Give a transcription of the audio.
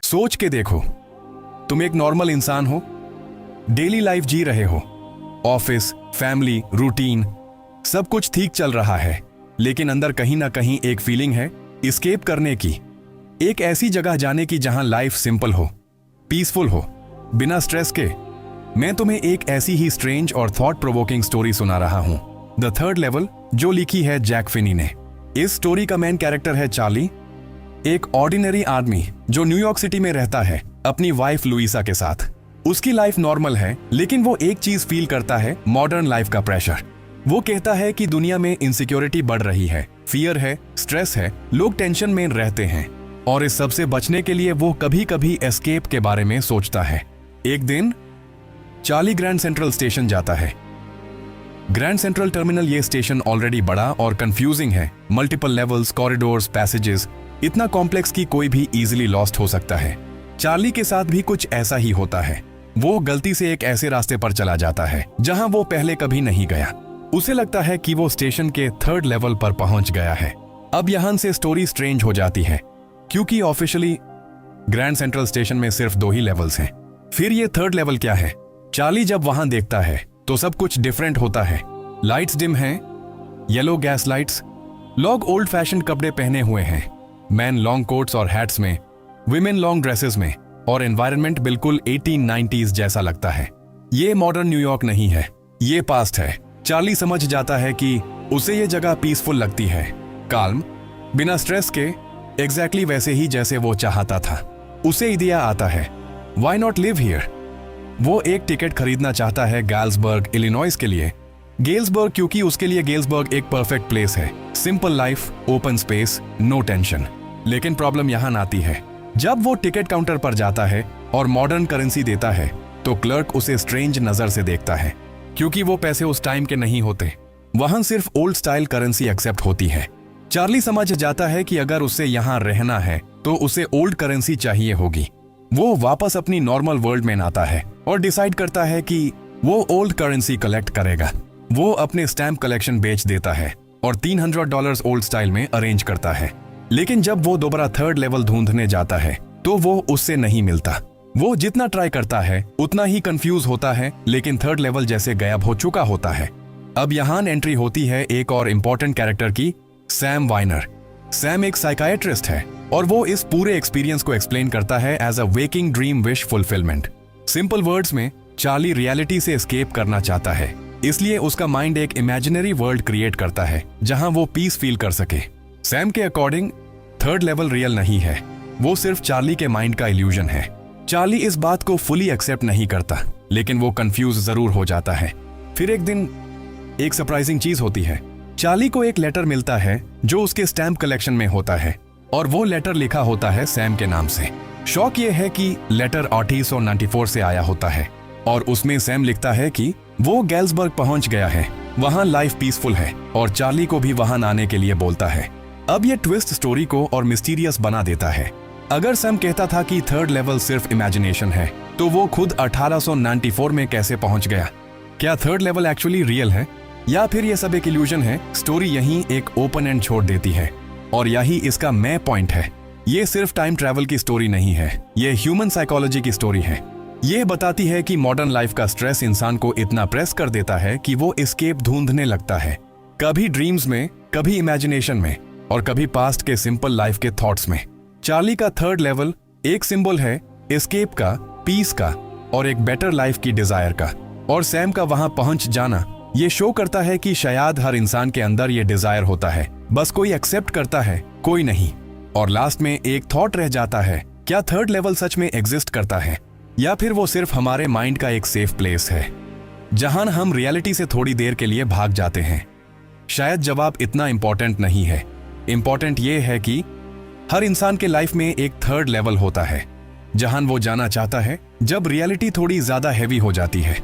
सोच के देखो, तुम एक नॉर्मल इंसान हो, डेली लाइफ जी रहे हो, ऑफिस, फैमिली, रूटीन, सब कुछ ठीक चल रहा है, लेकिन अंदर कहीं ना कहीं एक फीलिंग है एस्केप करने की, एक ऐसी जगह जाने की जहां लाइफ सिंपल हो, पीसफुल हो, बिना स्ट्रेस के। मैं तुम्हें एक ऐसी ही स्ट्रेंज और थॉट प्रोवोकिंग स्टोरी सुना रहा हूं, द थर्ड लेवल, जो लिखी है जैक फिनी ने। इस स्टोरी का मेन कैरेक्टर है चार्ली, एक ऑर्डिनरी आदमी जो न्यूयॉर्क सिटी में रहता है अपनी वाइफ लुइसा के साथ। उसकी लाइफ नॉर्मल है, लेकिन वो एक चीज फील करता है, मॉडर्न लाइफ का प्रेशर। वो कहता है कि दुनिया में इनसिक्योरिटी बढ़ रही है, फियर है, स्ट्रेस है, लोग टेंशन में रहते हैं, और इस सब से बचने के लिए वो कभी कभी एस्केप के बारे में सोचता है। एक दिन चार्ली ग्रैंड सेंट्रल स्टेशन जाता है। ग्रैंड सेंट्रल टर्मिनल, ये स्टेशन ऑलरेडी बड़ा और कंफ्यूजिंग है, मल्टीपल लेवल्स, कॉरिडोर्स, पैसेजेस, इतना कॉम्प्लेक्स कि कोई भी इजीली लॉस्ट हो सकता है। चार्ली के साथ भी कुछ ऐसा ही होता है। वो गलती से एक ऐसे रास्ते पर चला जाता है जहां वो पहले कभी नहीं गया। उसे लगता है कि वो स्टेशन के थर्ड लेवल पर पहुंच गया है। अब यहां से स्टोरी स्ट्रेंज हो जाती है, क्योंकि ऑफिशियली ग्रैंड सेंट्रल स्टेशन में सिर्फ 2 ही लेवल्स हैं। फिर ये थर्ड लेवल क्या है? चार्ली जब वहां देखता है तो सब कुछ डिफरेंट होता है। लाइट्स डिम हैं, येलो गैस लाइट्स, लोग ओल्ड फैशन कपड़े पहने हुए हैं, मैन लॉन्ग कोट्स और हैट्स में, विमेन लॉन्ग ड्रेसेस में, और एनवायरनमेंट बिल्कुल 1890s जैसा लगता है। ये मॉडर्न न्यूयॉर्क नहीं है, ये पास्ट है। चार्ली समझ जाता है कि उसे ये जगह पीसफुल लगती है, काल्म, बिना स्ट्रेस के, एग्जैक्टली वैसे ही जैसे वो चाहता था। उसे आइडिया आता है, व्हाई नॉट लिव हियर। वो एक टिकट खरीदना चाहता है गैल्सबर्ग, इलिनॉइस के लिए। गेल्सबर्ग, क्योंकि उसके लिए गेल्सबर्ग एक परफेक्ट प्लेस है, simple life, open space, no tension. लेकिन प्रॉब्लम यहां आती है। जब वो टिकट काउंटर पर जाता है और मॉडर्न करेंसी देता है तो क्लर्क उसे स्ट्रेंज नजर से देखता है, क्योंकि वो पैसे उस टाइम के नहीं होते। वहां सिर्फ ओल्ड स्टाइल करेंसी एक्सेप्ट होती है। चार्ली समझ जाता है कि अगर उसे यहां रहना है तो उसे ओल्ड करेंसी चाहिए होगी। वो वापस अपनी नॉर्मल वर्ल्ड में आता है और डिसाइड करता है कि वो ओल्ड करेंसी कलेक्ट करेगा। वो अपने स्टैम्प कलेक्शन बेच देता है और $300 ओल्ड स्टाइल में अरेंज करता है। लेकिन जब वो दोबारा थर्ड लेवल ढूंढने जाता है तो वो उससे नहीं मिलता। वो जितना ट्राई करता है उतना ही कंफ्यूज होता है, लेकिन थर्ड लेवल जैसे गायब हो चुका होता है। अब यहां एंट्री होती है एक और इम्पोर्टेंट कैरेक्टर की, सैम वाइनर। सैम एक साइकाइट्रिस्ट है और वो इस पूरे एक्सपीरियंस को एक्सप्लेन करता है as a waking dream wish fulfilment. Simple words में, चार्ली रियलिटी से एस्केप करना चाहता है, इसलिए उसका माइंड एक इमेजिनरी वर्ल्ड क्रिएट करता है जहां वो पीस फील कर सके। सैम के अकॉर्डिंग थर्ड लेवल रियल नहीं है, वो सिर्फ चार्ली के माइंड का इल्यूजन है। चार्ली इस बात को फुली एक्सेप्ट नहीं करता, लेकिन वो कंफ्यूज जरूर हो जाता है। फिर एक दिन एक सरप्राइजिंग चीज होती है। चार्ली को एक लेटर मिलता है जो उसके स्टैम्प कलेक्शन में होता है, और वो लेटर लिखा होता है सैम के नाम से। शौक ये है कि लेटर 1894 से आया होता है और उसमें सैम लिखता है कि वो गैल्सबर्ग पहुंच गया है, वहां लाइफ पीसफुल है, और चार्ली को भी वहां आने के लिए बोलता है। अब ये ट्विस्ट स्टोरी को और मिस्टीरियस बना देता है। अगर सैम कहता था कि थर्ड लेवल सिर्फ इमेजिनेशन है, तो वो खुद 1894 में कैसे पहुंच गया? क्या थर्ड लेवल एक्चुअली रियल है, या फिर ये सब एक इल्यूजन है? स्टोरी यहीं एक ओपन एंड छोड़ देती है, और यही इसका मेन पॉइंट है। ये सिर्फ टाइम ट्रैवल की स्टोरी नहीं है, ये ह्यूमन साइकोलॉजी की स्टोरी है। ये बताती है कि मॉडर्न लाइफ का स्ट्रेस इंसान को इतना प्रेस कर देता है कि वो एस्केप ढूंढने लगता है, कभी ड्रीम्स में, कभी इमेजिनेशन में, और कभी पास्ट के सिंपल लाइफ के थॉट्स में। चार्ली का थर्ड लेवल एक सिंबल है एस्केप का, पीस का, और एक बेटर लाइफ की डिजायर का। और सैम का वहां पहुंच जाना ये शो करता है कि शायद हर इंसान के अंदर ये डिजायर होता है, बस कोई एक्सेप्ट करता है, कोई नहीं। और लास्ट में एक थॉट रह जाता है, क्या थर्ड लेवल सच में एग्जिस्ट करता है, या फिर वो सिर्फ हमारे माइंड का एक सेफ प्लेस है जहां हम रियलिटी से थोड़ी देर के लिए भाग जाते हैं? शायद जवाब इतना इंपॉर्टेंट नहीं है। इंपॉर्टेंट ये है कि हर इंसान के लाइफ में एक थर्ड लेवल होता है जहां वो जाना चाहता है जब रियलिटी थोड़ी ज्यादा हैवी हो जाती है।